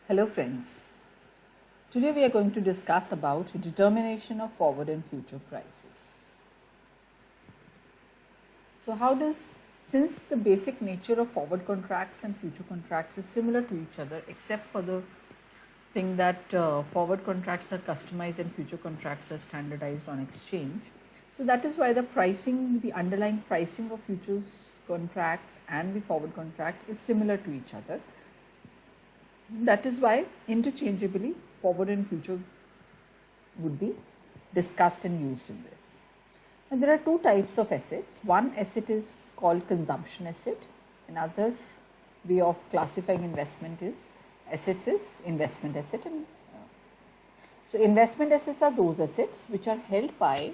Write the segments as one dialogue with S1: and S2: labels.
S1: Hello friends, today we are going to discuss about determination of forward and future prices. So since the basic nature of forward contracts and future contracts is similar to each other except for the thing that forward contracts are customized and future contracts are standardized on exchange. So that is why the underlying pricing of futures contracts and the forward contract is similar to each other. That is why interchangeably forward and future would be discussed and used in this. And there are two types of assets. One asset is called consumption asset. Another way of classifying investment assets is investment asset. So investment assets are those assets which are held by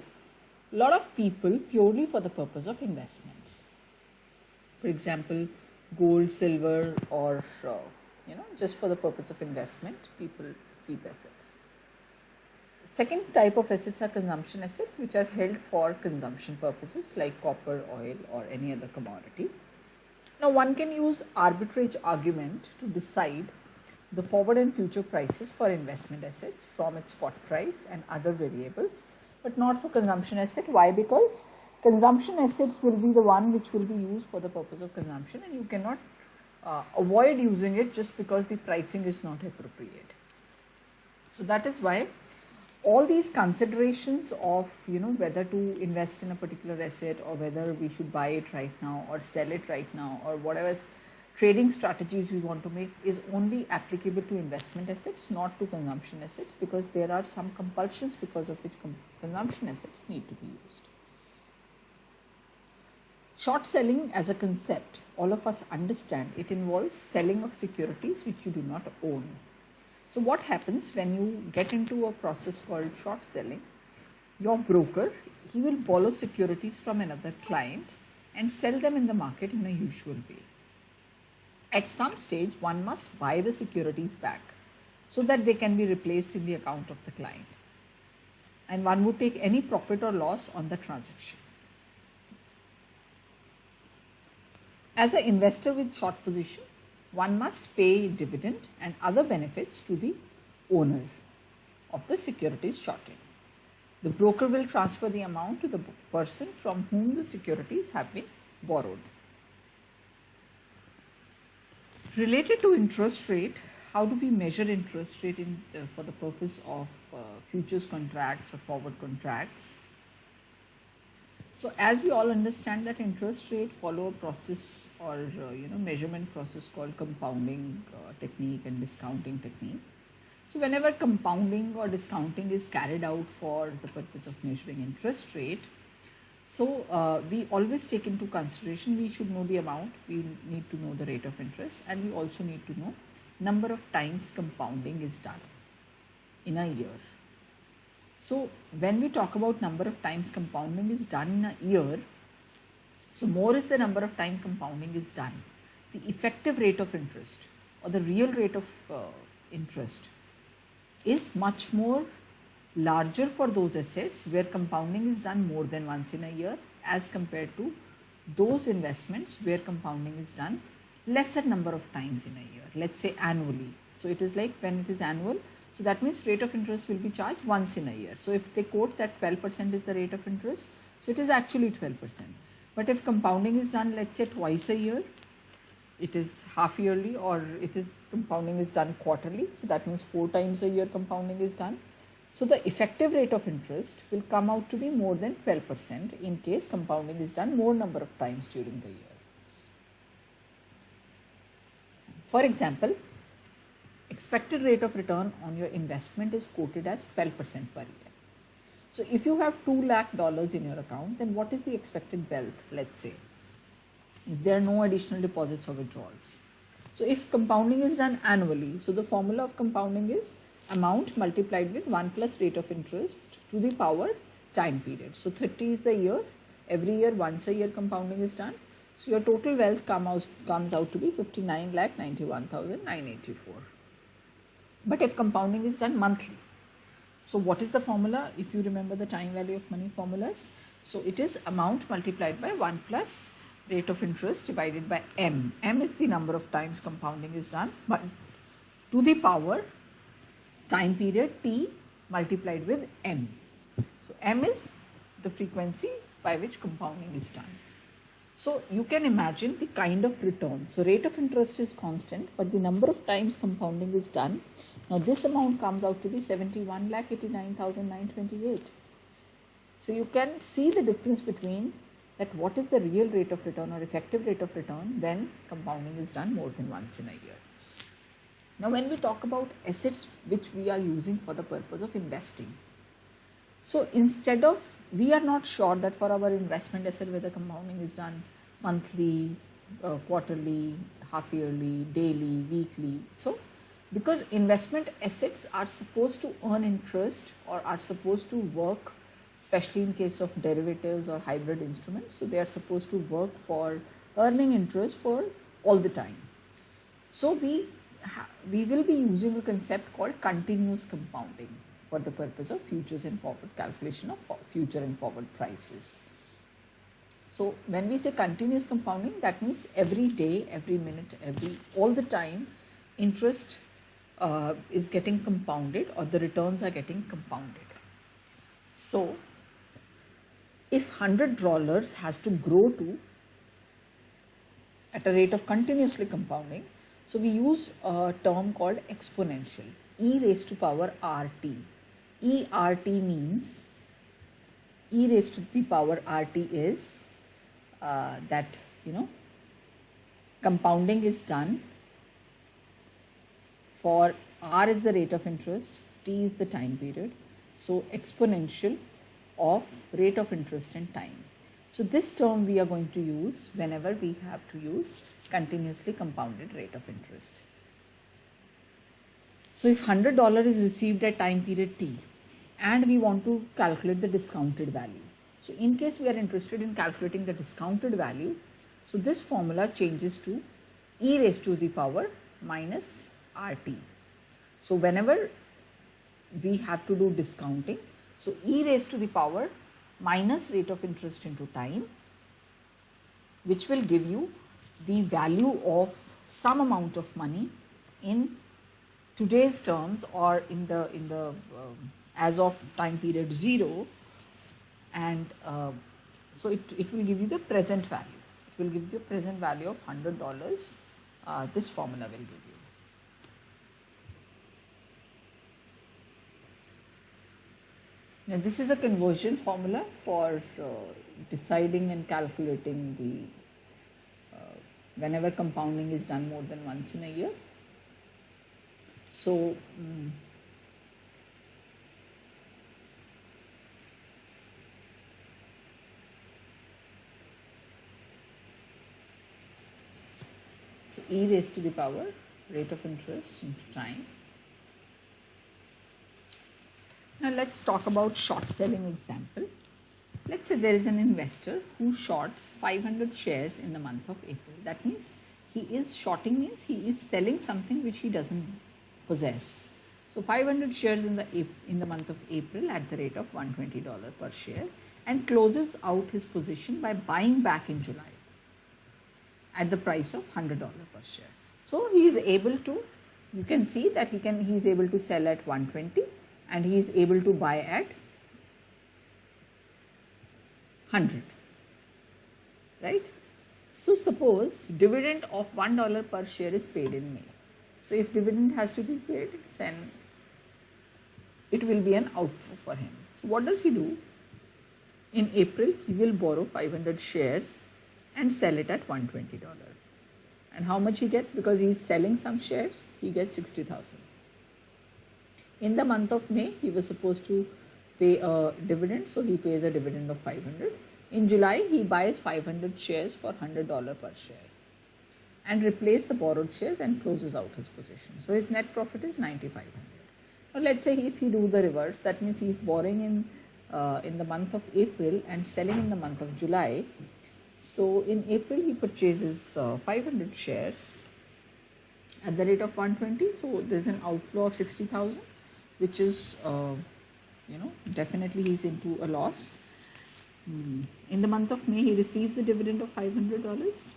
S1: a lot of people purely for the purpose of investments. For example, gold, silver, or just for the purpose of investment, people keep assets. Second type of assets are consumption assets, which are held for consumption purposes like copper, oil, or any other commodity. Now, one can use arbitrage argument to decide the forward and future prices for investment assets from its spot price and other variables, but not for consumption asset. Why? Because consumption assets will be the one which will be used for the purpose of consumption, and you cannot avoid using it just because the pricing is not appropriate. So that is why all these considerations of whether to invest in a particular asset or whether we should buy it right now or sell it right now or whatever trading strategies we want to make is only applicable to investment assets, not to consumption assets, because there are some compulsions because of which consumption assets need to be used. Short selling as a concept, all of us understand it involves selling of securities which you do not own. So what happens when you get into a process called short selling? Your broker, he will borrow securities from another client and sell them in the market in a usual way. At some stage, one must buy the securities back so that they can be replaced in the account of the client. And one would take any profit or loss on the transaction. As an investor with short position, one must pay dividend and other benefits to the owner of the securities shorted. The broker will transfer the amount to the person from whom the securities have been borrowed. Related to interest rate, how do we measure interest rate for the purpose of futures contracts or forward contracts? So as we all understand that interest rate follow a process or measurement process called compounding technique and discounting technique. So whenever compounding or discounting is carried out for the purpose of measuring interest rate, so we always take into consideration, we should know the amount, we need to know the rate of interest, and we also need to know number of times compounding is done in a year. So when we talk about number of times compounding is done in a year, so more is the number of time compounding is done. The effective rate of interest or the real rate of interest is much more larger for those assets where compounding is done more than once in a year as compared to those investments where compounding is done lesser number of times in a year, let's say annually. So it is like when it is annual, so that means rate of interest will be charged once in a year. So if they quote that 12% is the rate of interest, so it is actually 12%. But if compounding is done, let's say twice a year, it is half yearly, or compounding is done quarterly. So that means 4 times a year compounding is done. So the effective rate of interest will come out to be more than 12% in case compounding is done more number of times during the year. For example, expected rate of return on your investment is quoted as 12% per year. So if you have $2 lakh in your account, then what is the expected wealth, let's say, if there are no additional deposits or withdrawals? So if compounding is done annually, so the formula of compounding is amount multiplied with 1 plus rate of interest to the power time period. So 30 is the year, every year once a year compounding is done. So your total wealth comes out to be 59,91,984. But if compounding is done monthly, so what is the formula? If you remember the time value of money formulas, so it is amount multiplied by 1 plus rate of interest divided by m. M is the number of times compounding is done, but to the power time period t multiplied with m. So m is the frequency by which compounding is done. So you can imagine the kind of return. So rate of interest is constant, but the number of times compounding is done. Now this amount comes out to be 71,89,928. So you can see the difference between that what is the real rate of return or effective rate of return when compounding is done more than once in a year. Now when we talk about assets which we are using for the purpose of investing, so instead of, we are not sure that for our investment asset whether compounding is done monthly, quarterly, half yearly, daily, weekly. So because investment assets are supposed to earn interest or are supposed to work, especially in case of derivatives or hybrid instruments, so they are supposed to work for earning interest for all the time. So we will be using a concept called continuous compounding for the purpose of futures and forward calculation of future and forward prices. So when we say continuous compounding, that means every day, every minute, all the time, interest is getting compounded or the returns are getting compounded. So if $100 has to grow to at a rate of continuously compounding, so we use a term called exponential, e raised to power RT. ERT means, e raised to the power RT is that, compounding is done for R is the rate of interest, T is the time period. So exponential of rate of interest and time. So this term we are going to use whenever we have to use continuously compounded rate of interest. So if $100 is received at time period T and we want to calculate the discounted value. So in case we are interested in calculating the discounted value, so this formula changes to e raised to the power minus RT. So whenever we have to do discounting, so e raised to the power minus rate of interest into time, which will give you the value of some amount of money in today's terms or in the as of time period 0, and so it will give you the present value. It will give you the present value of $100. This formula will give you. Now this is a conversion formula for deciding and calculating the whenever compounding is done more than once in a year. So e raised to the power rate of interest into time. Now let's talk about short selling example. Let's say there is an investor who shorts 500 shares in the month of April. That means shorting means he is selling something which he doesn't possess. So 500 shares in the month of April at the rate of $120 per share, and closes out his position by buying back in July at the price of $100 per share. So he is able to, you can see that he is able to sell at 120 and he is able to buy at 100, right? So suppose dividend of $1 per share is paid in May. So if dividend has to be paid, then it will be an outflow for him. So what does he do? In April, he will borrow 500 shares and sell it at $120. And how much he gets? Because he is selling some shares, he gets 60,000. In the month of May, he was supposed to pay a dividend, so he pays a dividend of 500. In July, he buys 500 shares for $100 per share and replaces the borrowed shares and closes out his position. So his net profit is 9,500. Now let's say if he do the reverse, that means he is borrowing in the month of April and selling in the month of July. So in April, he purchases 500 shares at the rate of 120. So there's an outflow of 60,000, which is, definitely he's into a loss. In the month of May, he receives a dividend of $500,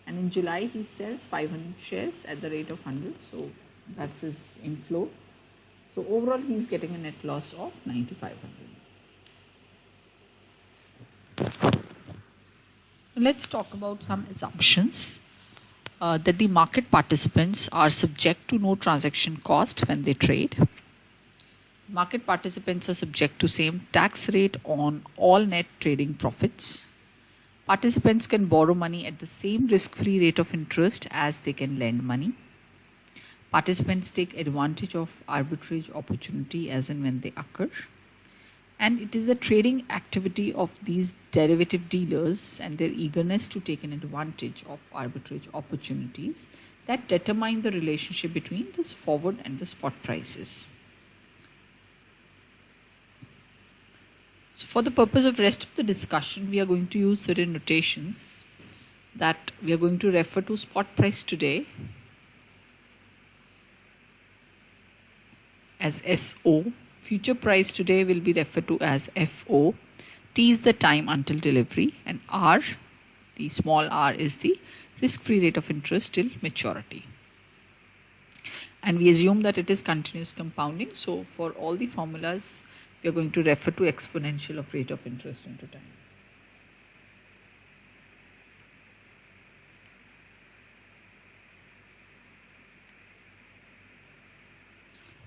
S1: and in July, he sells 500 shares at the rate of 100. So That's his inflow. So overall he is getting a net loss of 9,500. Let's talk about some assumptions. That the market participants are subject to no transaction cost when they trade. Market participants are subject to same tax rate on all net trading profits. Participants can borrow money at the same risk-free rate of interest as they can lend money. Participants take advantage of arbitrage opportunity as and when they occur. And it is the trading activity of these derivative dealers and their eagerness to take an advantage of arbitrage opportunities that determine the relationship between this forward and the spot prices. So for the purpose of rest of the discussion, we are going to use certain notations that we are going to refer to spot price today as SO. Future price today will be referred to as FO. T is the time until delivery, and R, the small r, is the risk-free rate of interest till maturity. And we assume that it is continuous compounding. So for all the formulas, we are going to refer to exponential of rate of interest into time.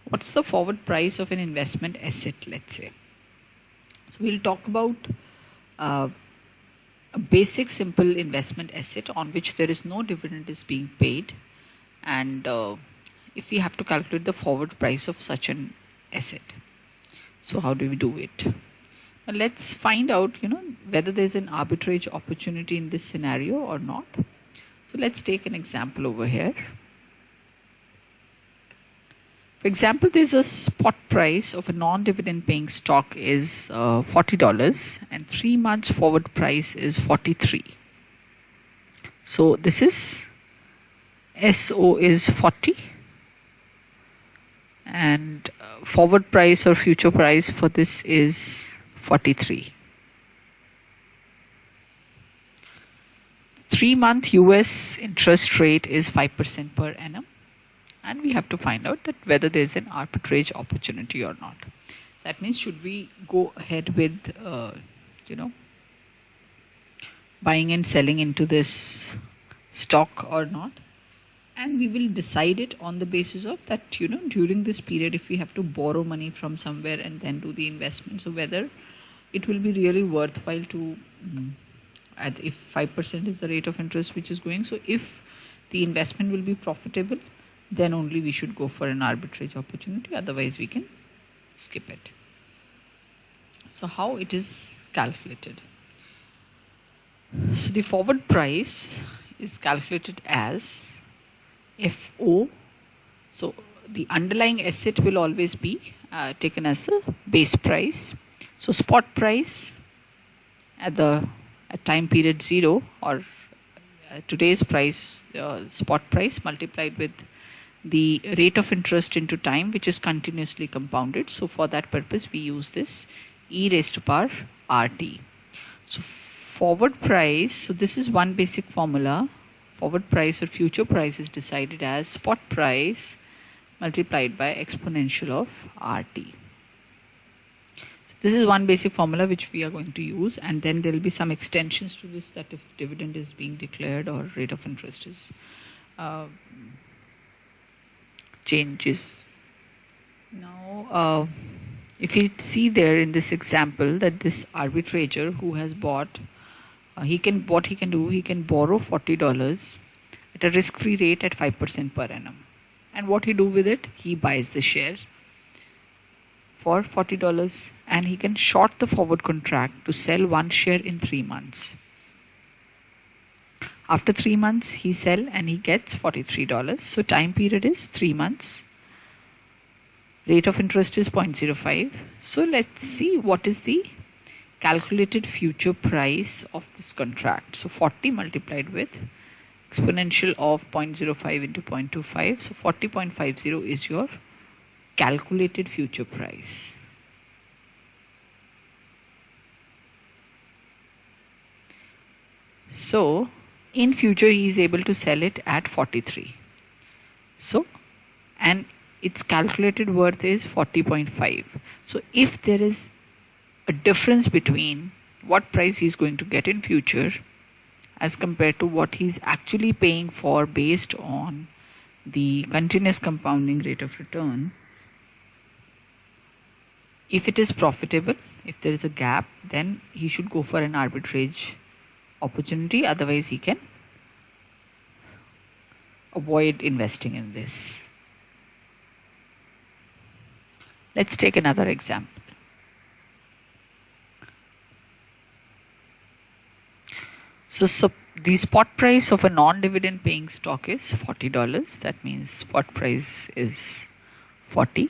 S1: What's the forward price of an investment asset, let's say? So we'll talk about a basic simple investment asset on which there is no dividend is being paid, and if we have to calculate the forward price of such an asset. So how do we do it? Now let's find out, whether there's an arbitrage opportunity in this scenario or not. So let's take an example over here. For example, there's a spot price of a non-dividend paying stock is $40 and 3 months forward price is 43. So this is SO is 40 and forward price or future price for this is 43. 3-month US interest rate is 5% per annum. And we have to find out that whether there is an arbitrage opportunity or not. That means should we go ahead with, buying and selling into this stock or not? And we will decide it on the basis of that, during this period, if we have to borrow money from somewhere and then do the investment. So whether it will be really worthwhile to, if 5% is the rate of interest which is going. So if the investment will be profitable, then only we should go for an arbitrage opportunity, otherwise we can skip it. So how it is calculated? So the forward price is calculated as FO. So the underlying asset will always be taken as the base price. So spot price at time period 0 or today's price, spot price multiplied with the rate of interest into time, which is continuously compounded. So for that purpose, we use this e raised to power RT. So forward price, so this is one basic formula. Forward price or future price is decided as spot price multiplied by exponential of RT. So this is one basic formula which we are going to use, and then there will be some extensions to this, that if dividend is being declared or rate of interest is changes. Now, if you see there in this example that this arbitrager who has bought, he can borrow $40 at a risk-free rate at 5% per annum. And what he do with it? He buys the share for $40 and he can short the forward contract to sell one share in 3 months. After 3 months, he sell and he gets $43. So time period is 3 months. Rate of interest is 0.05. So let's see what is the calculated future price of this contract. So 40 multiplied with exponential of 0.05 into 0.25. So 40.50 is your calculated future price. So in future he is able to sell it at 43. So, and its calculated worth is 40.5. So if there is a difference between what price he's going to get in future as compared to what he's actually paying for based on the continuous compounding rate of return, if it is profitable, if there is a gap, then he should go for an arbitrage opportunity. Otherwise, he can avoid investing in this. Let's take another example. So the spot price of a non-dividend paying stock is $40. That means spot price is 40.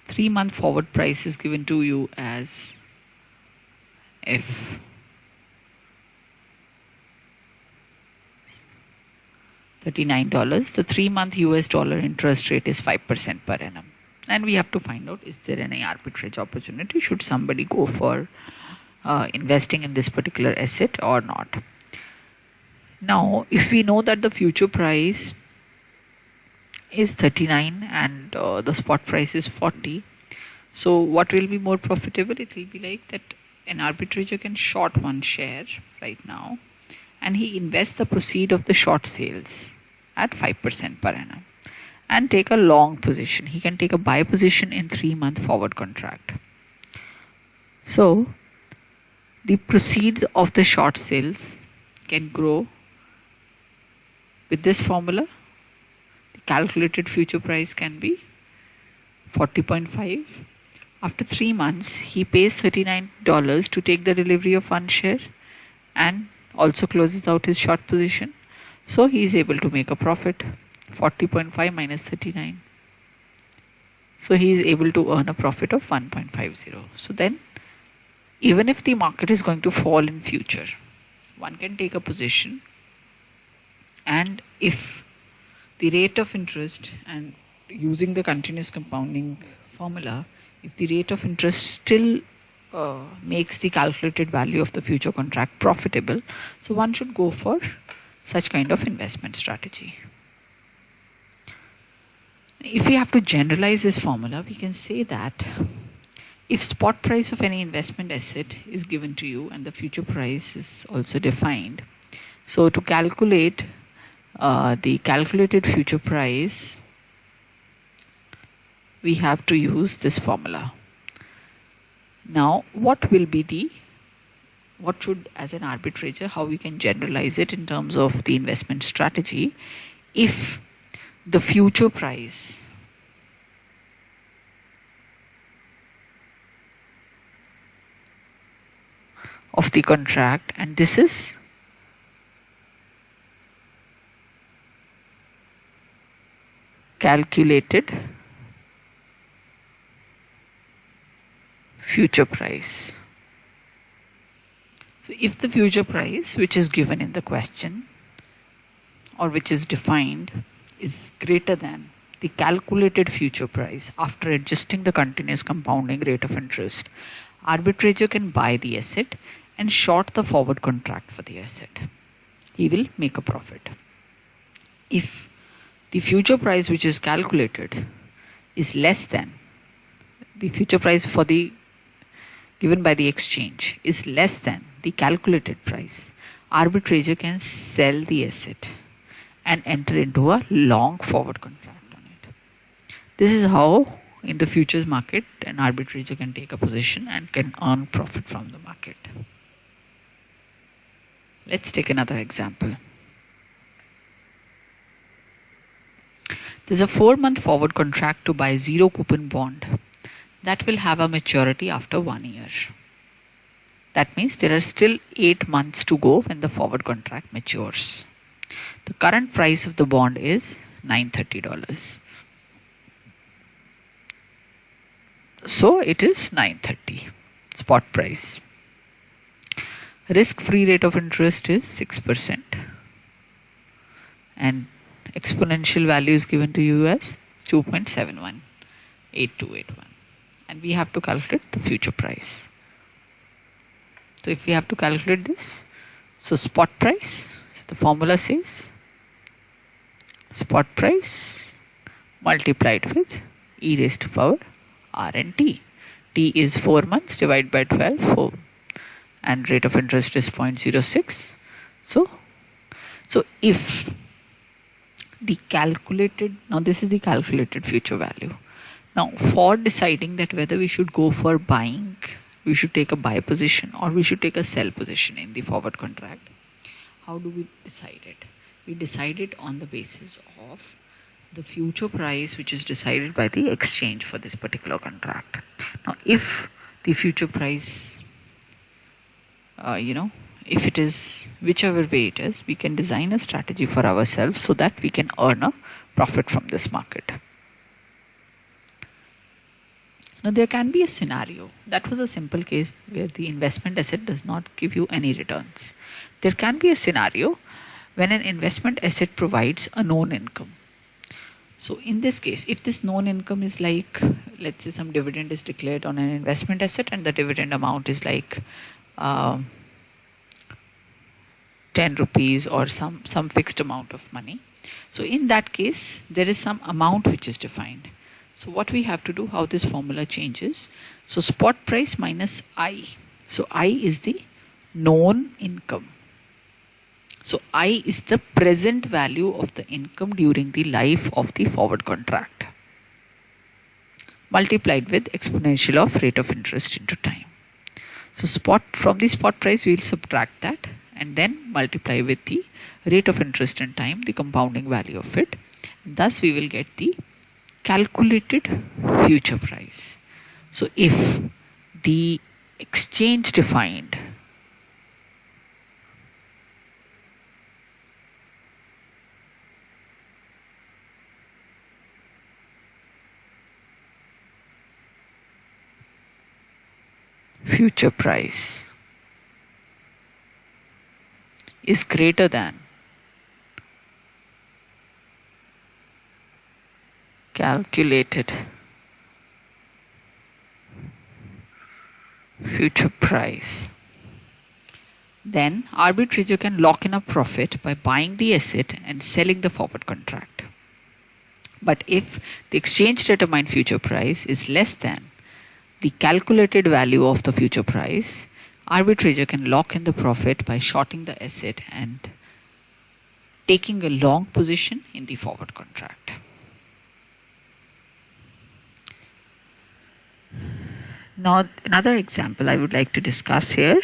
S1: 3-month forward price is given to you as F. $39. The 3-month US dollar interest rate is 5% per annum. And we have to find out, is there any arbitrage opportunity? Should somebody go for investing in this particular asset or not? Now, if we know that the future price is 39 and the spot price is 40, so what will be more profitable? It will be like that an arbitrager can short one share right now and he invests the proceed of the short sales at 5% per annum and take a long position. He can take a buy position in 3-month forward contract. So the proceeds of the short sales can grow with this formula. The calculated future price can be 40.5. After 3 months, he pays $39 to take the delivery of one share and also closes out his short position. So he is able to make a profit. 40.5 minus 39. So he is able to earn a profit of 1.50. So then, even if the market is going to fall in future, one can take a position, and if the rate of interest, and using the continuous compounding formula, if the rate of interest still makes the calculated value of the future contract profitable, so one should go for such kind of investment strategy. If we have to generalize this formula, we can say that if spot price of any investment asset is given to you and the future price is also defined, so to calculate the calculated future price, we have to use this formula. Now, what should, as an arbitrager, how we can generalize it in terms of the investment strategy, if the future price of the contract, and this is calculated future price. So if the future price which is given in the question or which is defined is greater than the calculated future price after adjusting the continuous compounding rate of interest, arbitrator can buy the asset and short the forward contract for the asset. He will make a profit. If the future price which is calculated is less than the future price for the given by the exchange is less than the calculated price, arbitrator can sell the asset and enter into a long forward contract on it. This is how in the futures market an arbitrator can take a position and can earn profit from the market. Let's take another example. There's a 4-month forward contract to buy 0 coupon bond that will have a maturity after 1 year. That means there are still 8 months to go when the forward contract matures. The current price of the bond is $930. So it is $930 spot price. Risk-free rate of interest is 6%. And exponential value is given to you as 2.718281. And we have to calculate the future price. So if we have to calculate this, so spot price, so the formula says spot price multiplied with e raised to power r and t. T is 4 months divided by 12, 4, and rate of interest is 0.06. So if the calculated, now this is the calculated future value. Now for deciding that whether we should go for buying, we should take a buy position or we should take a sell position in the forward contract, how do we decide it? We decide it on the basis of the future price which is decided by the exchange for this particular contract. Now if the future price, if it is whichever way it is, we can design a strategy for ourselves so that we can earn a profit from this market. Now there can be a scenario, that was a simple case where the investment asset does not give you any returns. There can be a scenario when an investment asset provides a known income. So in this case, if this known income is like, let's say some dividend is declared on an investment asset and the dividend amount is like 10 rupees or some fixed amount of money. So in that case, there is some amount which is defined. So what we have to do, how this formula changes. So spot price minus I. So I is the known income. So I is the present value of the income during the life of the forward contract, multiplied with exponential of rate of interest into time. So from the spot price, we will subtract that and then multiply with the rate of interest in time, the compounding value of it. And thus we will get the calculated future price. So if the exchange defined future price is greater than calculated future price, then arbitrator can lock in a profit by buying the asset and selling the forward contract. But if the exchange determined future price is less than the calculated value of the future price, arbitrator can lock in the profit by shorting the asset and taking a long position in the forward contract. Now another example I would like to discuss here,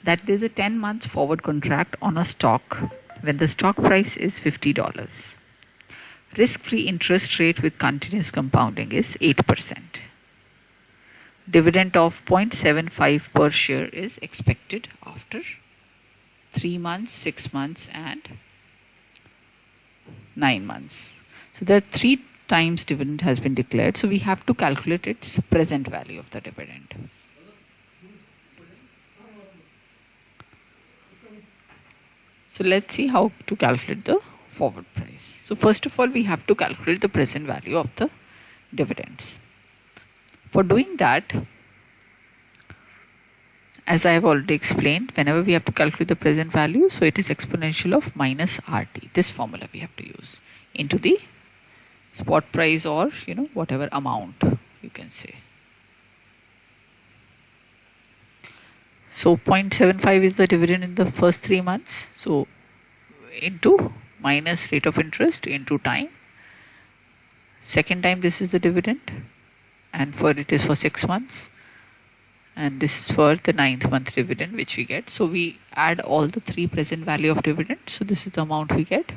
S1: that there is a 10-month forward contract on a stock when the stock price is $50. Risk-free interest rate with continuous compounding is 8%. Dividend of 0.75 per share is expected after 3 months, 6 months and 9 months. So there are 3 times dividend has been declared. So we have to calculate its present value of the dividend. So let's see how to calculate the forward price. So first of all, we have to calculate the present value of the dividends. For doing that, as I have already explained, whenever we have to calculate the present value, so it is exponential of minus RT. This formula we have to use into the spot price or whatever amount you can say. So 0.75 is the dividend in the first 3 months. So into minus rate of interest into time. Second time this is the dividend, and for it is for 6 months, and this is for the 9th month dividend which we get. So we add all the 3 present value of dividend. So this is the amount we get.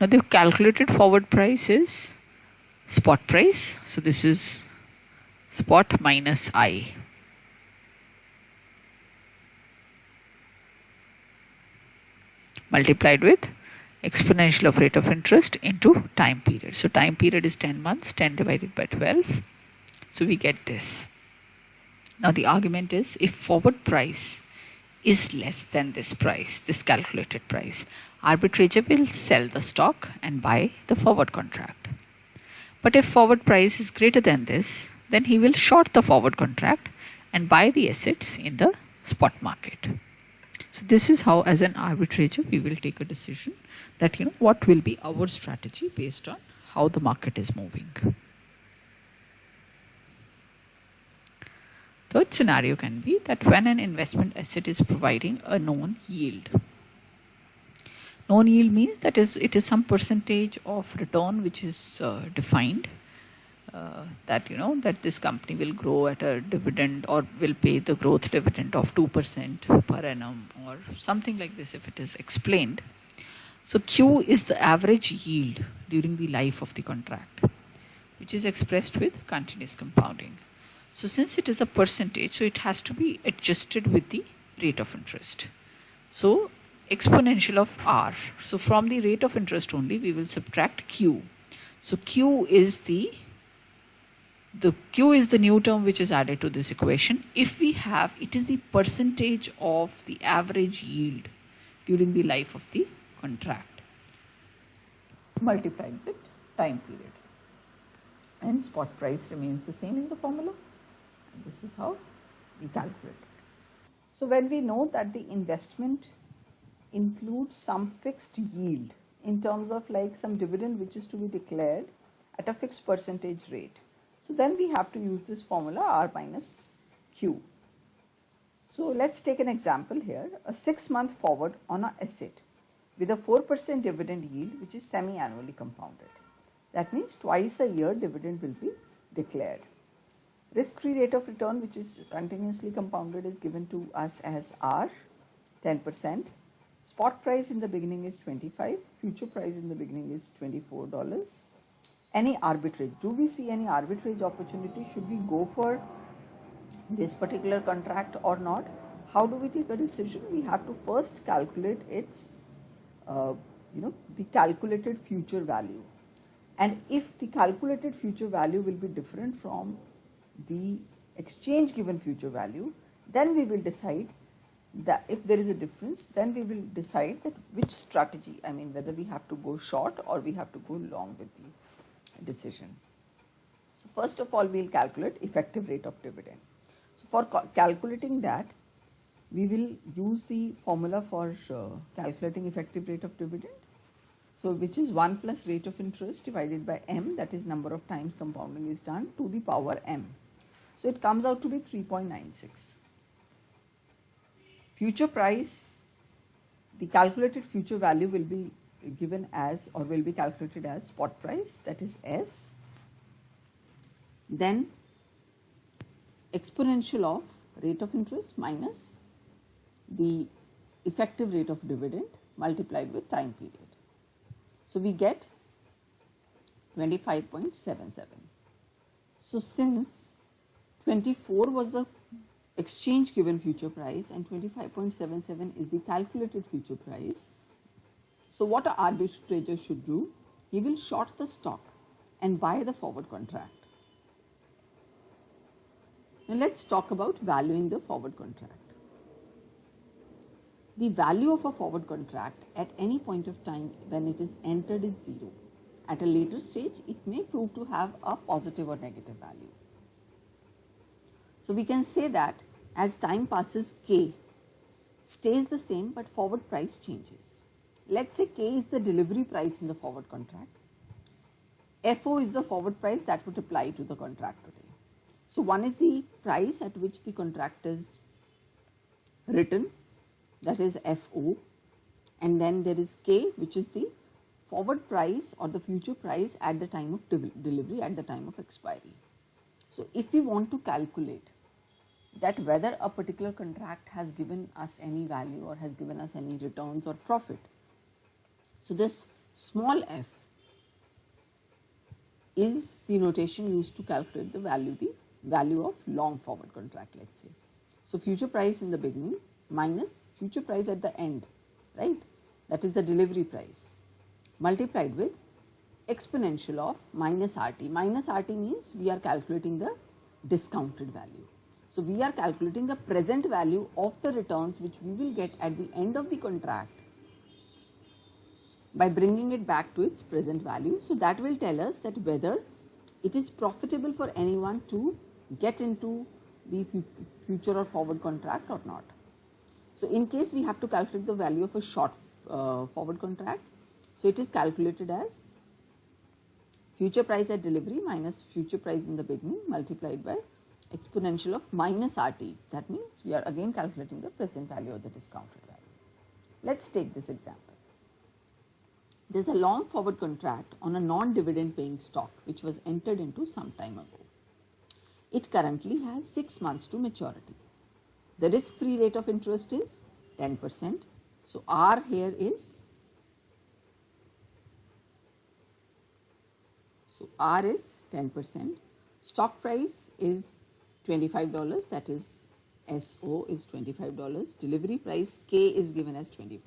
S1: Now the calculated forward price is spot price. So this is spot minus I. Multiplied with exponential of rate of interest into time period. So time period is 10 months, 10 divided by 12. So we get this. Now the argument is, if forward price is less than this price, this calculated price, arbitrator will sell the stock and buy the forward contract. But if forward price is greater than this, then he will short the forward contract and buy the assets in the spot market. So this is how, as an arbitrator, we will take a decision that what will be our strategy based on how the market is moving. Third scenario can be that when an investment asset is providing a known yield. Known yield means that it is some percentage of return which is defined, that that this company will grow at a dividend or will pay the growth dividend of 2% per annum or something like this if it is explained. So Q is the average yield during the life of the contract, which is expressed with continuous compounding. So since it is a percentage, so it has to be adjusted with the rate of interest. So exponential of R. So from the rate of interest only, we will subtract Q. So Q is the Q is the new term which is added to this equation. If we have, it is the percentage of the average yield during the life of the contract multiplied with time period. And spot price remains the same in the formula. And this is how we calculate it. So when we know that the investment includes some fixed yield in terms of like some dividend which is to be declared at a fixed percentage rate, so then we have to use this formula R minus Q. So let's take an example here, a 6-month forward on an asset with a 4% dividend yield which is semi-annually compounded. That means twice a year dividend will be declared. Risk-free rate of return which is continuously compounded is given to us as R, 10%. Spot price in the beginning is 25, future price in the beginning is $24. Any arbitrage, do we see any arbitrage opportunity? Should we go for this particular contract or not? How do we take a decision? We have to first calculate its, the calculated future value. And if the calculated future value will be different from the exchange given future value, then we will decide that if there is a difference, then we will decide that which strategy, whether we have to go short or we have to go long with the decision. So first of all, we will calculate effective rate of dividend. So for calculating that, we will use the formula for calculating effective rate of dividend. So which is 1 plus rate of interest divided by M, that is number of times compounding is done, to the power M. So it comes out to be 3.96. Future price, the calculated future value will be given as or will be calculated as spot price, that is S. Then exponential of rate of interest minus the effective rate of dividend multiplied with time period. So we get 25.77. So since 24 was the exchange given future price and 25.77 is the calculated future price, so what an arbitrator should do, he will short the stock and buy the forward contract. Now let's talk about valuing the forward contract. The value of a forward contract at any point of time when it is entered is 0. At a later stage, it may prove to have a positive or negative value. So we can say that as time passes, K stays the same but forward price changes. Let's say K is the delivery price in the forward contract. FO is the forward price that would apply to the contract today. So one is the price at which the contract is written, that is FO, and then there is K, which is the forward price or the future price at the time of delivery, at the time of expiry. So if we want to calculate that whether a particular contract has given us any value or has given us any returns or profit, so this small f is the notation used to calculate the value of long forward contract, let's say. So future price in the beginning minus future price at the end, right? That is the delivery price, multiplied with exponential of minus RT. Minus RT means we are calculating the discounted value. So we are calculating the present value of the returns which we will get at the end of the contract by bringing it back to its present value. So that will tell us that whether it is profitable for anyone to get into the future or forward contract or not. So in case we have to calculate the value of a short forward contract, so it is calculated as future price at delivery minus future price in the beginning multiplied by
S2: exponential of minus RT. That means we are again calculating the present value or the discounted value. Let's take this example. There is a long forward contract on a non-dividend paying stock which was entered into some time ago. It currently has 6 months to maturity. The risk-free rate of interest is 10%. So, R here is, R is 10%. Stock price is $25, that is SO is $25. Delivery price K is given as $24.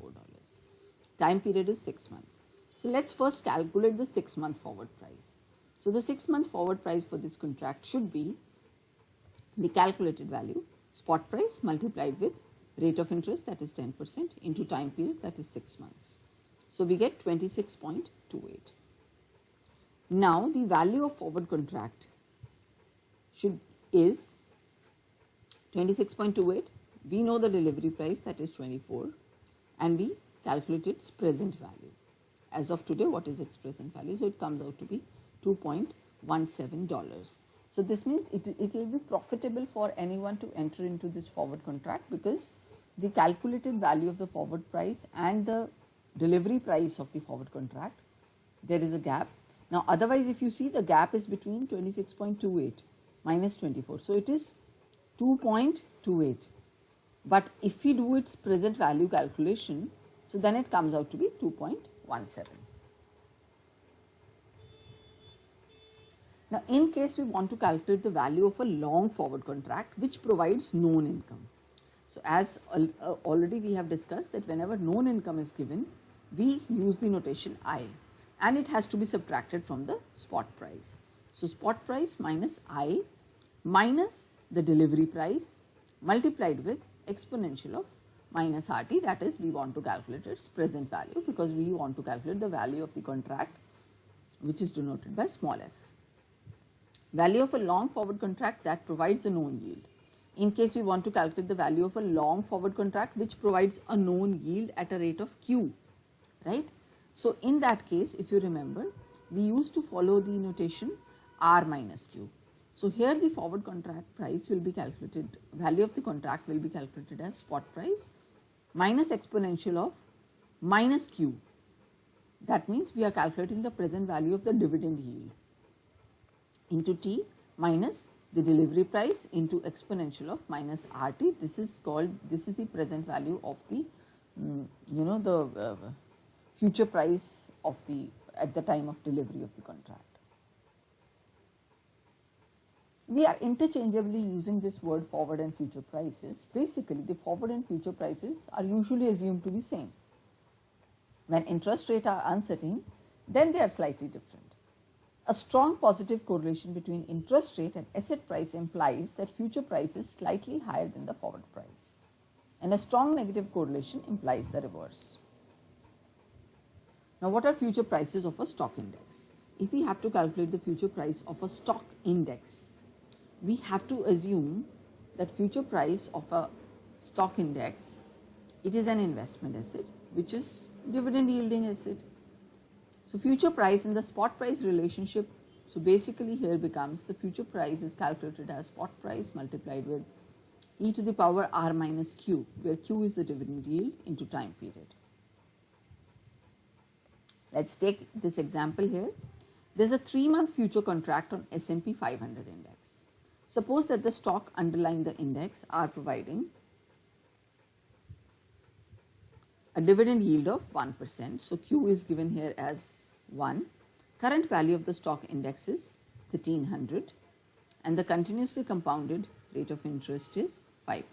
S2: Time period is 6 months. So, let us first calculate the 6-month forward price. So, the 6-month forward price for this contract should be the calculated value, spot price multiplied with rate of interest, that is 10%, into time period, that is 6 months. So, we get 26.28. Now, the value of forward contract is 26.28. We know the delivery price, that is 24, and we calculate its present value. As of today, what is its present value? So, it comes out to be $2.17. So, this means it will be profitable for anyone to enter into this forward contract, because the calculated value of the forward price and the delivery price of the forward contract, there is a gap. Now, otherwise if you see, the gap is between 26.28 minus 24. So, it is 2.28, but if we do its present value calculation, so then it comes out to be 2.17. Now, in case we want to calculate the value of a long forward contract which provides known income. So, as already we have discussed that whenever known income is given, we use the notation I, and it has to be subtracted from the spot price. So, spot price minus I minus the delivery price multiplied with exponential of minus RT, that is we want to calculate its present value, because we want to calculate the value of the contract which is denoted by small f. Value of a long forward contract that provides a known yield. In case we want to calculate the value of a long forward contract which provides a known yield at a rate of Q, right. So, in that case, if you remember, we used to follow the notation R minus Q. So, here the forward contract price will be calculated, value of the contract will be calculated as spot price minus exponential of minus Q. That means we are calculating the present value of the dividend yield into T minus the delivery price into exponential of minus RT. This is the present value of the, future price of at the time of delivery of the contract. We are interchangeably using this word forward and future prices. Basically, the forward and future prices are usually assumed to be same. When interest rates are uncertain, then they are slightly different. A strong positive correlation between interest rate and asset price implies that future price is slightly higher than the forward price, and a strong negative correlation implies the reverse. Now, what are future prices of a stock index? If we have to calculate the future price of a stock index, we have to assume that future price of a stock index, it is an investment asset which is dividend yielding asset. So, future price and the spot price relationship, so basically here becomes the future price is calculated as spot price multiplied with e to the power R minus Q, where Q is the dividend yield into time period. Let us take this example here. There is a 3-month future contract on S&P 500 index. Suppose that the stock underlying the index are providing a dividend yield of 1%. So, Q is given here as 1. Current value of the stock index is 1300, and the continuously compounded rate of interest is 5%.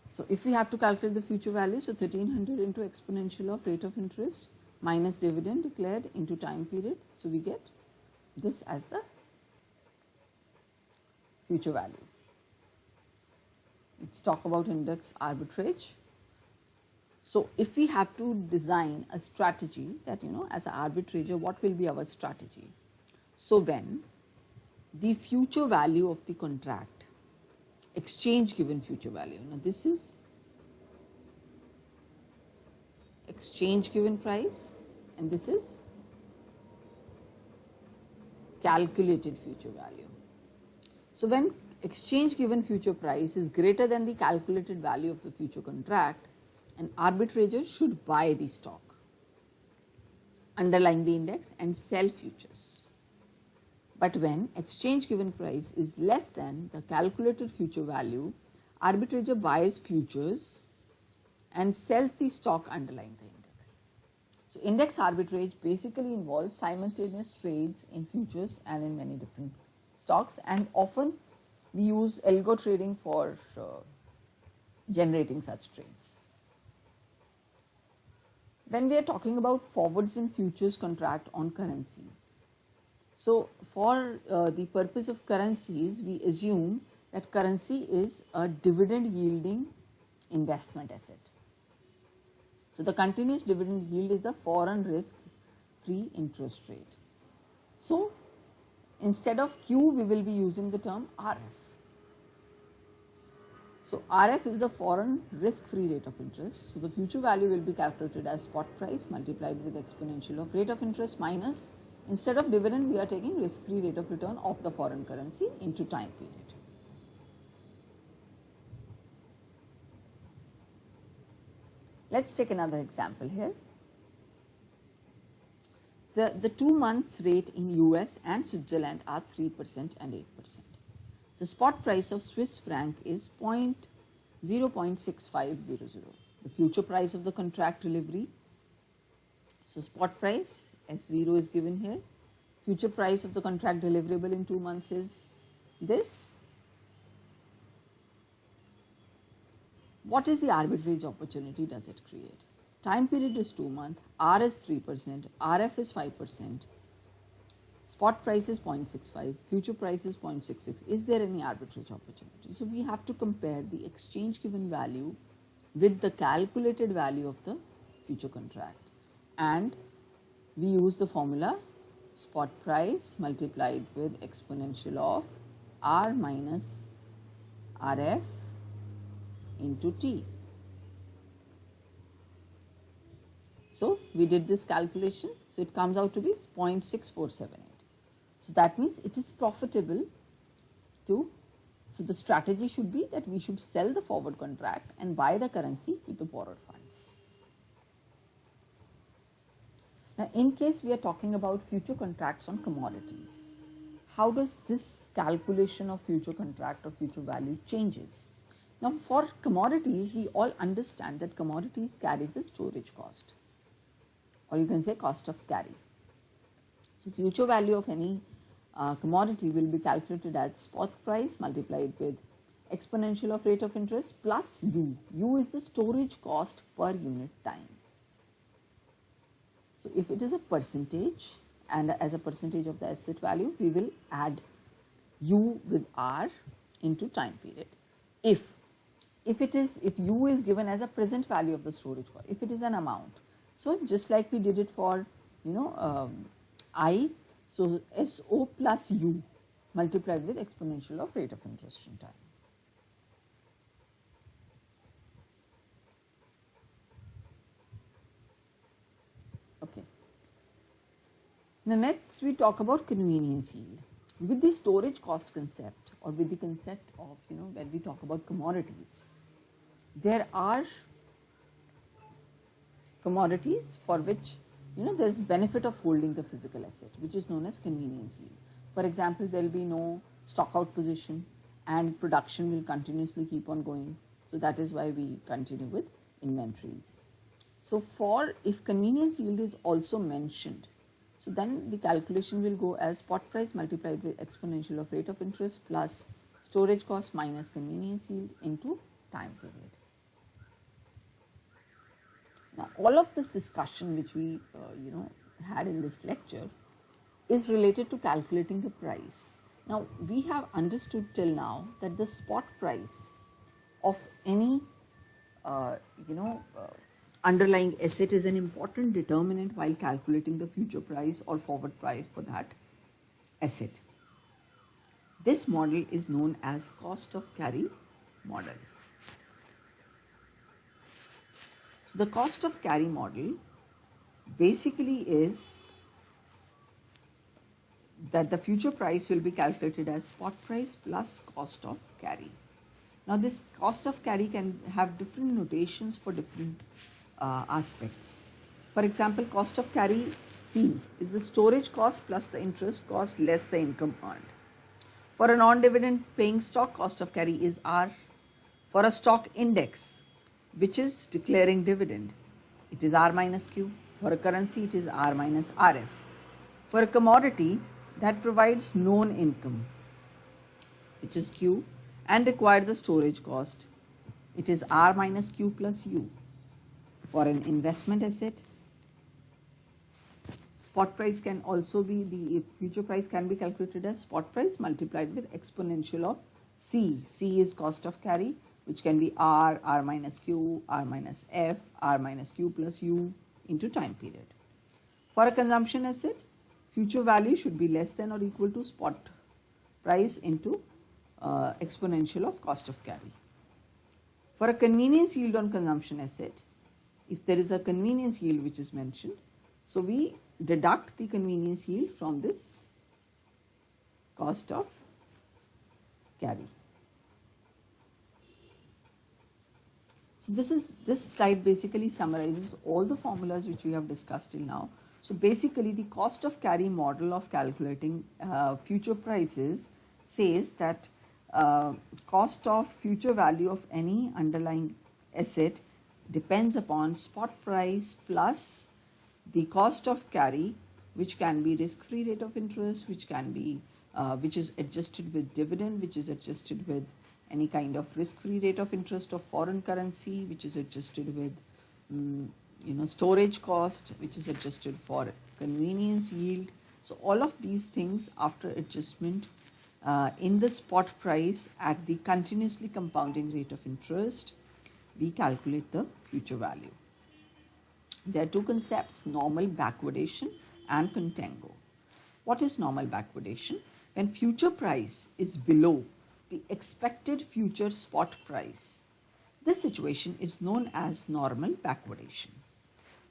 S2: So, if we have to calculate the future value, so 1300 into exponential of rate of interest minus dividend declared into time period. So, we get this as the future value. Let us talk about index arbitrage. So, if we have to design a strategy that, as an arbitrager, what will be our strategy? So, when the future value of the contract, exchange given future value, now this is exchange given price and this is calculated future value. So when exchange given future price is greater than the calculated value of the future contract, an arbitrator should buy the stock underlying the index and sell futures. But when exchange given price is less than the calculated future value, arbitrator buys futures and sells the stock underlying the index. So index arbitrage basically involves simultaneous trades in futures and in many different stocks, and often we use algo trading for generating such trades. When we are talking about forwards and futures contract on currencies, so for the purpose of currencies, we assume that currency is a dividend yielding investment asset. So the continuous dividend yield is the foreign risk free interest rate. So instead of Q, we will be using the term RF. So RF is the foreign risk free rate of interest. So the future value will be calculated as spot price multiplied with exponential of rate of interest minus, instead of dividend, we are taking risk free rate of return of the foreign currency into time period. Let's take another example here. The 2 months rate in US and Switzerland are 3% and 8%. The spot price of Swiss franc is 0.6500. The future price of the contract delivery, so spot price S0 is given here. Future price of the contract deliverable in 2 months is this. What is the arbitrage opportunity does it create? Time period is 2 months, R is 3%, RF is 5%, spot price is 0.65, future price is 0.66. Is there any arbitrage opportunity? So we have to compare the exchange given value with the calculated value of the future contract, and we use the formula spot price multiplied with exponential of R minus RF into T. So we did this calculation, so it comes out to be 0.6478. So that means it is profitable to, so the strategy should be that we should sell the forward contract and buy the currency with the borrowed funds. Now in case we are talking about future contracts on commodities, how does this calculation of future contract or future value changes? Now for commodities, we all understand that commodities carries a storage cost, or you can say cost of carry. So future value of any commodity will be calculated as spot price multiplied with exponential of rate of interest plus U. U is the storage cost per unit time. So if it is a percentage, and as a percentage of the asset value, we will add U with R into time period. If U is given as a present value of the storage cost, if it is an amount, so just like we did it for I, so SO plus U multiplied with exponential of rate of interest in time. Okay. Now next we talk about convenience yield. With the storage cost concept, or with the concept of when we talk about commodities, there are commodities for which there is benefit of holding the physical asset, which is known as convenience yield. For example, there will be no stock out position and production will continuously keep on going. So that is why we continue with inventories. So if convenience yield is also mentioned, so then the calculation will go as spot price multiplied with exponential of rate of interest plus storage cost minus convenience yield into time period. Now all of this discussion which we had in this lecture is related to calculating the price. Now we have understood till now that the spot price of any underlying asset is an important determinant while calculating the future price or forward price for that asset. This model is known as cost of carry model. So the cost of carry model basically is that the future price will be calculated as spot price plus cost of carry. Now this cost of carry can have different notations for different aspects. For example, cost of carry C is the storage cost plus the interest cost less the income earned. For a non-dividend paying stock, cost of carry is R. For a stock index, which is declaring dividend, it is R minus Q. For a currency, it is R minus RF. For a commodity that provides known income, which is Q, and requires a storage cost, it is R minus Q plus U. For an investment asset, spot price can also be, the future price can be calculated as spot price multiplied with exponential of C. C is cost of carry, which can be R, R minus Q, R minus F, R minus Q plus U into time period. For a consumption asset, future value should be less than or equal to spot price into exponential of cost of carry. For a convenience yield on consumption asset, if there is a convenience yield which is mentioned, so we deduct the convenience yield from this cost of carry. So this slide basically summarizes all the formulas which we have discussed till now. So basically the cost of carry model of calculating future prices says that cost of future value of any underlying asset depends upon spot price plus the cost of carry, which can be risk-free rate of interest, which can be which is adjusted with dividend, which is adjusted with any kind of risk-free rate of interest of foreign currency, which is adjusted with storage cost, which is adjusted for convenience yield. So all of these things after adjustment in the spot price at the continuously compounding rate of interest, we calculate the future value. There are two concepts, normal backwardation and contango. What is normal backwardation? When future price is below the expected future spot price, this situation is known as normal backwardation.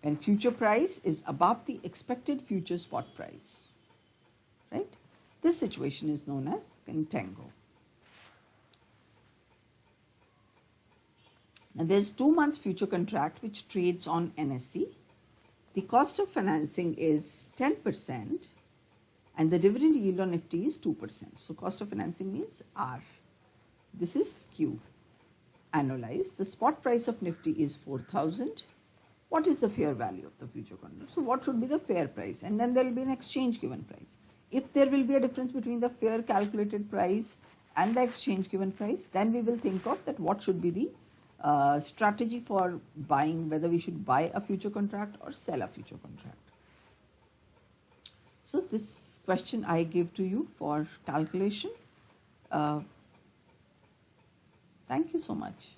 S2: When future price is above the expected future spot price, right? This situation is known as contango. Now there's 2 months future contract which trades on NSE. The cost of financing is 10% and the dividend yield on Nifty is 2%. So cost of financing means R. This is Q. Annualized. The spot price of Nifty is 4,000. What is the fair value of the future contract? So what should be the fair price? And then there will be an exchange given price. If there will be a difference between the fair calculated price and the exchange given price, then we will think of that what should be the strategy for buying, whether we should buy a future contract or sell a future contract. So this question I give to you for calculation. Thank you so much.